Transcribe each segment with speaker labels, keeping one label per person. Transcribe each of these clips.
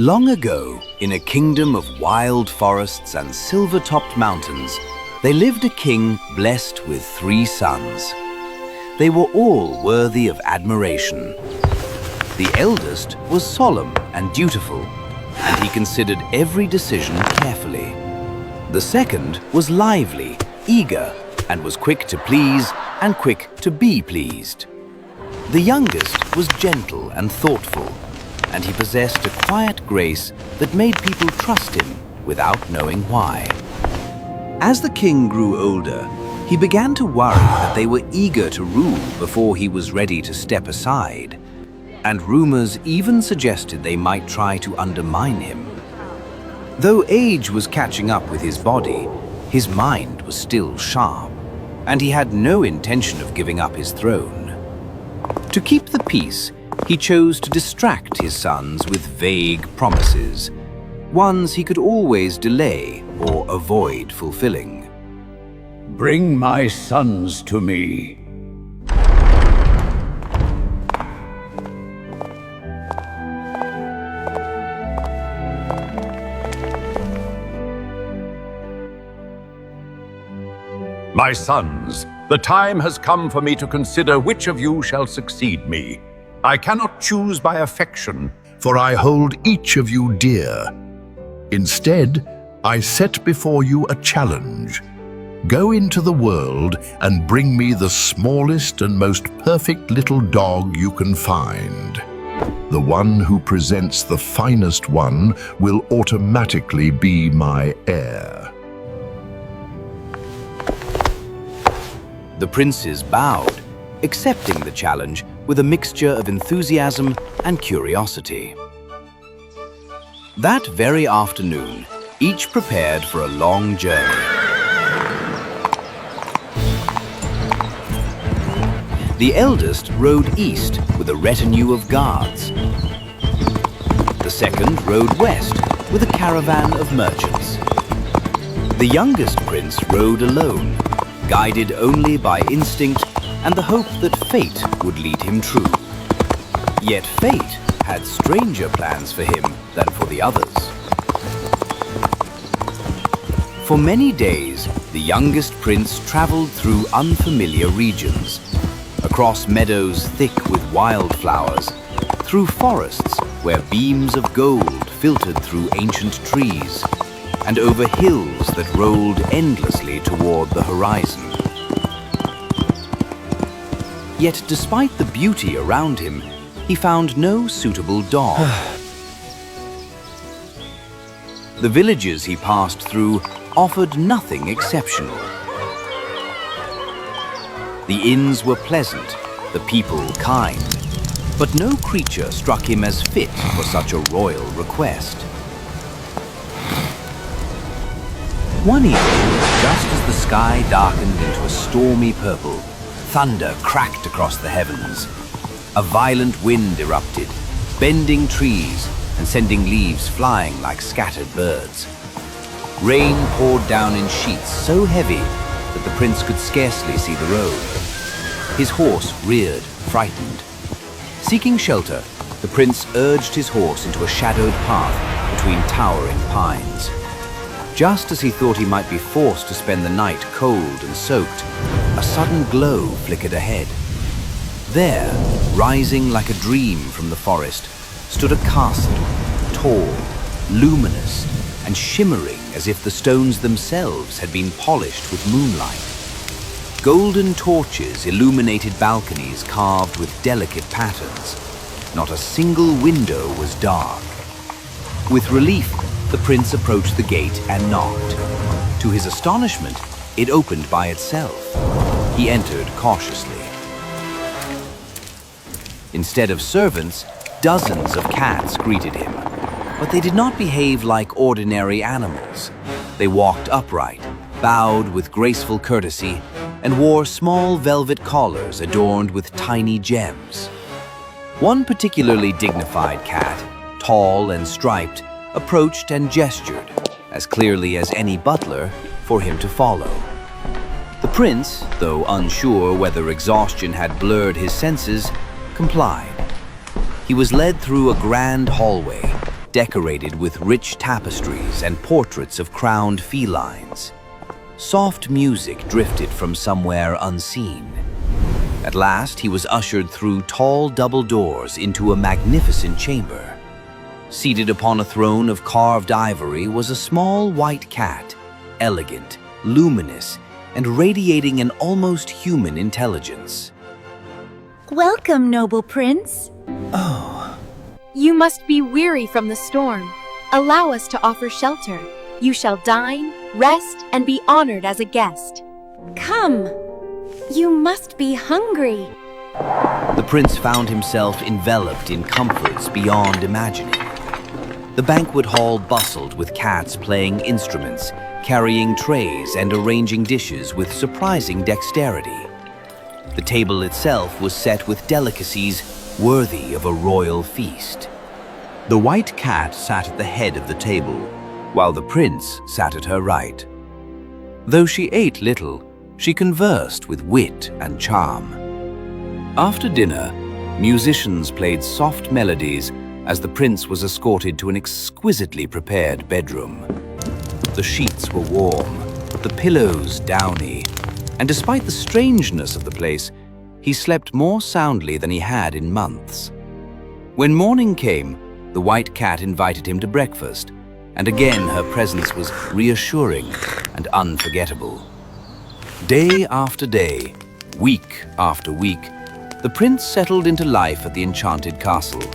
Speaker 1: Long ago, in a kingdom of wild forests and silver-topped mountains, there lived a king blessed with 3 sons. They were all worthy of admiration. The eldest was solemn and dutiful, and he considered every decision carefully. The second was lively, eager, and was quick to please and quick to be pleased. The youngest was gentle and thoughtful, and he possessed a quiet grace that made people trust him without knowing why. As the king grew older, he began to worry that they were eager to rule before he was ready to step aside, and rumors even suggested they might try to undermine him. Though age was catching up with his body, his mind was still sharp, and he had no intention of giving up his throne. To keep the peace, he chose to distract his sons with vague promises, ones he could always delay or avoid fulfilling.
Speaker 2: Bring my sons to me. My sons, the time has come for me to consider which of you shall succeed me. I cannot choose by affection,
Speaker 3: for I hold each of you dear. Instead, I set before you a challenge. Go into the world and bring me the smallest and most perfect little dog you can find. The one who presents the finest one will automatically be my heir.
Speaker 1: The princes bowed, accepting the challenge with a mixture of enthusiasm and curiosity. That very afternoon, each prepared for a long journey. The eldest rode east with a retinue of guards. The second rode west with a caravan of merchants. The youngest prince rode alone, guided only by instinct and the hope that fate would lead him true. Yet fate had stranger plans for him than for the others. For many days, the youngest prince traveled through unfamiliar regions, across meadows thick with wildflowers, through forests where beams of gold filtered through ancient trees, and over hills that rolled endlessly toward the horizon. Yet despite the beauty around him, he found no suitable dog. The villages he passed through offered nothing exceptional. The inns were pleasant, the people kind, but no creature struck him as fit for such a royal request. One evening, just as the sky darkened into a stormy purple, thunder cracked across the heavens. A violent wind erupted, bending trees and sending leaves flying like scattered birds. Rain poured down in sheets so heavy that the prince could scarcely see the road. His horse reared, frightened. Seeking shelter, the prince urged his horse into a shadowed path between towering pines. Just as he thought he might be forced to spend the night cold and soaked, a sudden glow flickered ahead. There, rising like a dream from the forest, stood a castle, tall, luminous, and shimmering as if the stones themselves had been polished with moonlight. Golden torches illuminated balconies carved with delicate patterns. Not a single window was dark. With relief, the prince approached the gate and knocked. To his astonishment, it opened by itself. He entered cautiously. Instead of servants, dozens of cats greeted him, but they did not behave like ordinary animals. They walked upright, bowed with graceful courtesy, and wore small velvet collars adorned with tiny gems. One particularly dignified cat, tall and striped, approached and gestured, as clearly as any butler, for him to follow. The prince, though unsure whether exhaustion had blurred his senses, complied. He was led through a grand hallway, decorated with rich tapestries and portraits of crowned felines. Soft music drifted from somewhere unseen. At last, he was ushered through tall double doors into a magnificent chamber. Seated upon a throne of carved ivory was a small white cat, elegant, luminous, and radiating an almost human intelligence.
Speaker 4: Welcome, noble prince.
Speaker 5: You must be weary from the storm. Allow us to offer shelter. You shall dine, rest, and be honored as a guest.
Speaker 4: Come. You must be hungry.
Speaker 1: The prince found himself enveloped in comforts beyond imagining. The banquet hall bustled with cats playing instruments, carrying trays and arranging dishes with surprising dexterity. The table itself was set with delicacies worthy of a royal feast. The white cat sat at the head of the table, while the prince sat at her right. Though she ate little, she conversed with wit and charm. After dinner, musicians played soft melodies as the prince was escorted to an exquisitely prepared bedroom. The sheets were warm, the pillows downy, and despite the strangeness of the place, he slept more soundly than he had in months. When morning came, the white cat invited him to breakfast, and again her presence was reassuring and unforgettable. Day after day, week after week, the prince settled into life at the enchanted castle.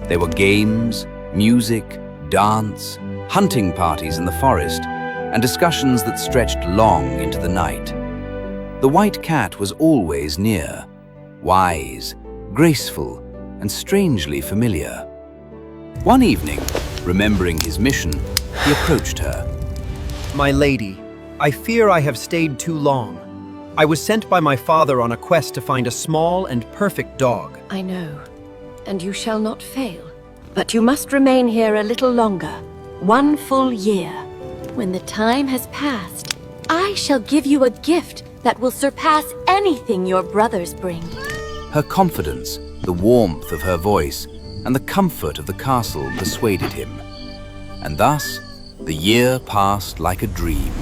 Speaker 1: There were games, music, dance, hunting parties in the forest, and discussions that stretched long into the night. The white cat was always near, wise, graceful, and strangely familiar. One evening, remembering his mission, he approached her.
Speaker 6: My lady, I fear I have stayed too long. I was sent by my father on a quest to find a small and perfect dog.
Speaker 7: I know, and you shall not fail. But you must remain here a little longer, 1 full year. When the time has passed, I shall give you a gift that will surpass anything your brothers bring.
Speaker 1: Her confidence, the warmth of her voice, and the comfort of the castle persuaded him. And thus, the year passed like a dream.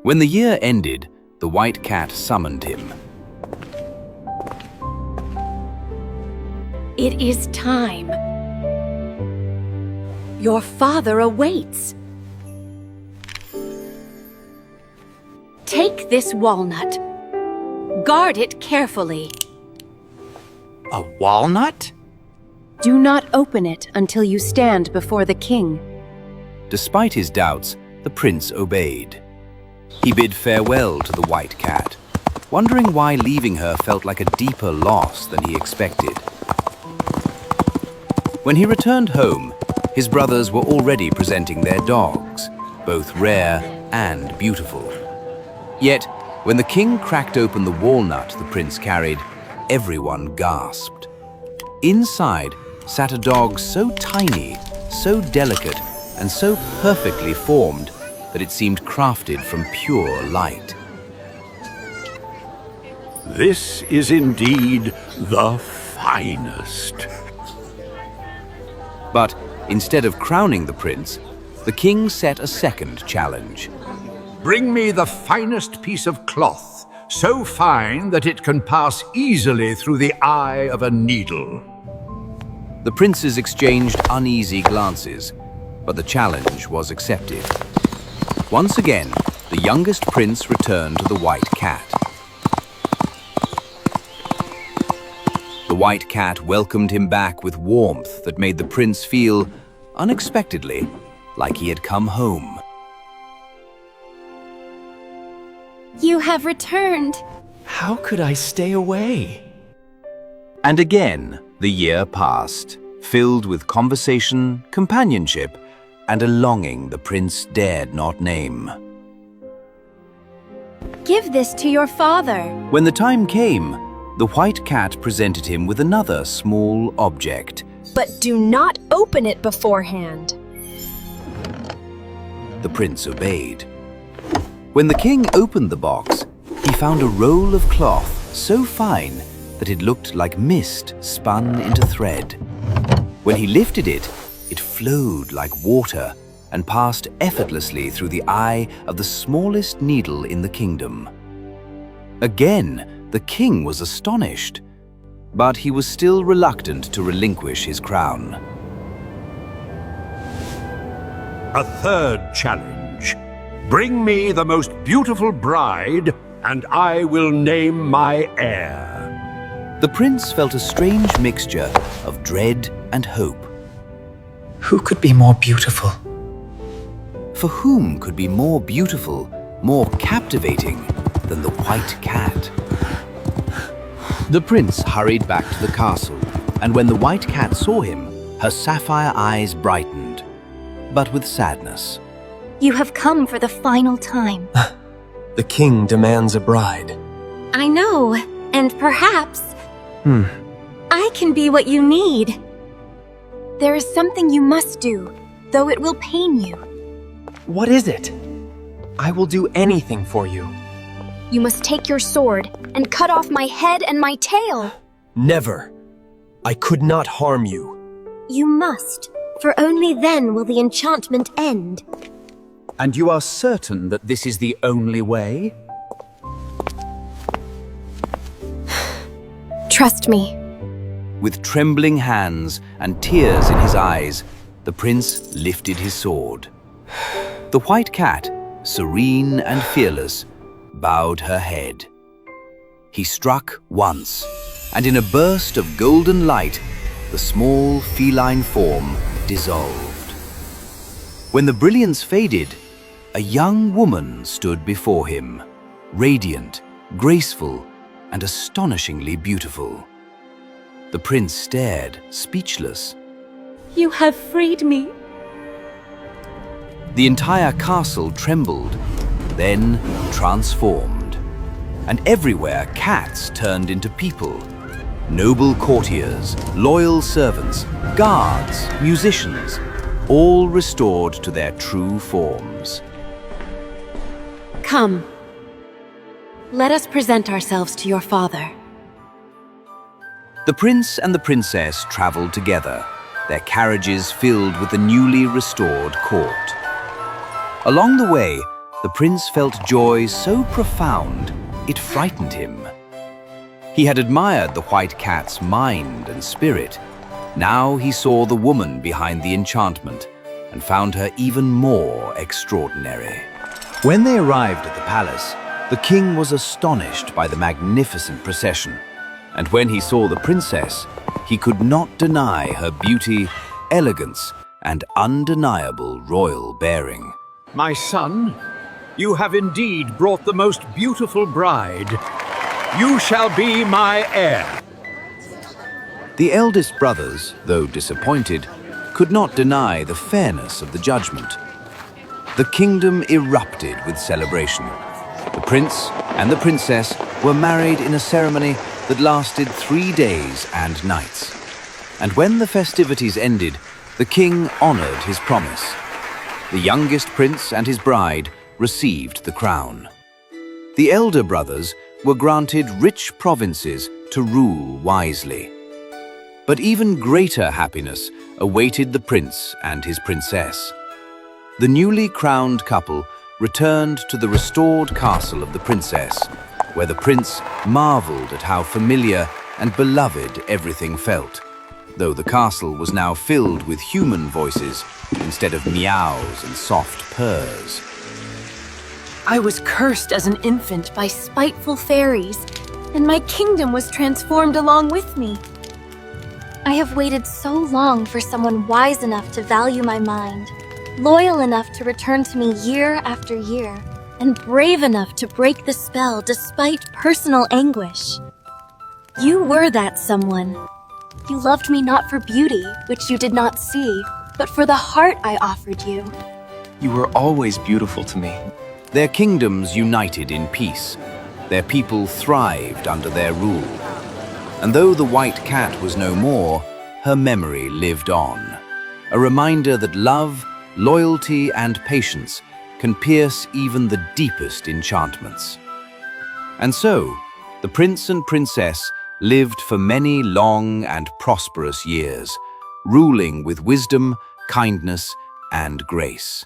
Speaker 1: When the year ended, the white cat summoned him.
Speaker 7: It is time. Your father awaits. Take this walnut. Guard it carefully.
Speaker 8: A walnut?
Speaker 7: Do not open it until you stand before the king.
Speaker 1: Despite his doubts, the prince obeyed. He bid farewell to the white cat, wondering why leaving her felt like a deeper loss than he expected. When he returned home, his brothers were already presenting their dogs, both rare and beautiful. Yet, when the king cracked open the walnut the prince carried, everyone gasped. Inside sat a dog so tiny, so delicate, and so perfectly formed that it seemed crafted from pure light.
Speaker 2: This is indeed the finest.
Speaker 1: But instead of crowning the prince, the king set a second challenge.
Speaker 2: Bring me the finest piece of cloth, so fine that it can pass easily through the eye of a needle.
Speaker 1: The princes exchanged uneasy glances, but the challenge was accepted. Once again, the youngest prince returned to the white cat. The white cat welcomed him back with warmth that made the prince feel, unexpectedly, like he had come home.
Speaker 4: You have returned.
Speaker 8: How could I stay away?
Speaker 1: And again, the year passed, filled with conversation, companionship, and a longing the prince dared not name.
Speaker 4: Give this to your father.
Speaker 1: When the time came, the white cat presented him with another small object.
Speaker 5: But do not open it beforehand.
Speaker 1: The prince obeyed. When the king opened the box, he found a roll of cloth so fine that it looked like mist spun into thread. When he lifted it, it flowed like water and passed effortlessly through the eye of the smallest needle in the kingdom. Again, the king was astonished, but he was still reluctant to relinquish his crown.
Speaker 2: A third challenge. Bring me the most beautiful bride, and I will name my heir.
Speaker 1: The prince felt a strange mixture of dread and hope.
Speaker 8: Who could be more beautiful?
Speaker 1: For whom could be more beautiful, more captivating than the white cat? The prince hurried back to the castle, and when the white cat saw him, her sapphire eyes brightened, but with sadness.
Speaker 4: You have come for the final time.
Speaker 9: The king demands a bride.
Speaker 4: I know, and perhaps I can be what you need. There is something you must do, though it will pain you.
Speaker 9: What is it? I will do anything for you.
Speaker 4: You must take your sword and cut off my head and my tail.
Speaker 9: Never. I could not harm you.
Speaker 4: You must, for only then will the enchantment end.
Speaker 8: And you are certain that this is the only way?
Speaker 4: Trust me.
Speaker 1: With trembling hands and tears in his eyes, the prince lifted his sword. The white cat, serene and fearless, bowed her head. He struck once, and in a burst of golden light, the small feline form dissolved. When the brilliance faded, a young woman stood before him, radiant, graceful, and astonishingly beautiful. The prince stared, speechless.
Speaker 5: You have freed me.
Speaker 1: The entire castle trembled, then transformed. And everywhere cats turned into people. Noble courtiers, loyal servants, guards, musicians, all restored to their true forms.
Speaker 5: Come. Let us present ourselves to your father.
Speaker 1: The prince and the princess traveled together, their carriages filled with the newly restored court. Along the way, the prince felt joy so profound it frightened him. He had admired the white cat's mind and spirit. Now he saw the woman behind the enchantment and found her even more extraordinary. When they arrived at the palace, the king was astonished by the magnificent procession. And when he saw the princess, he could not deny her beauty, elegance, and undeniable royal bearing.
Speaker 2: My son, you have indeed brought the most beautiful bride. You shall be my heir.
Speaker 1: The eldest brothers, though disappointed, could not deny the fairness of the judgment. The kingdom erupted with celebration. The prince and the princess were married in a ceremony that lasted 3 days and nights. And when the festivities ended, the king honored his promise. The youngest prince and his bride received the crown. The elder brothers were granted rich provinces to rule wisely. But even greater happiness awaited the prince and his princess. The newly crowned couple returned to the restored castle of the princess, where the prince marveled at how familiar and beloved everything felt, though the castle was now filled with human voices instead of meows and soft purrs.
Speaker 5: I was cursed as an infant by spiteful fairies, and my kingdom was transformed along with me.
Speaker 4: I have waited so long for someone wise enough to value my mind, loyal enough to return to me year after year, and brave enough to break the spell despite personal anguish. You were that someone. You loved me not for beauty, which you did not see, but for the heart I offered you.
Speaker 9: You were always beautiful to me.
Speaker 1: Their kingdoms united in peace. Their people thrived under their rule. And though the white cat was no more, her memory lived on. A reminder that love, loyalty, and patience can pierce even the deepest enchantments. And so, the prince and princess lived for many long and prosperous years, ruling with wisdom, kindness, and grace.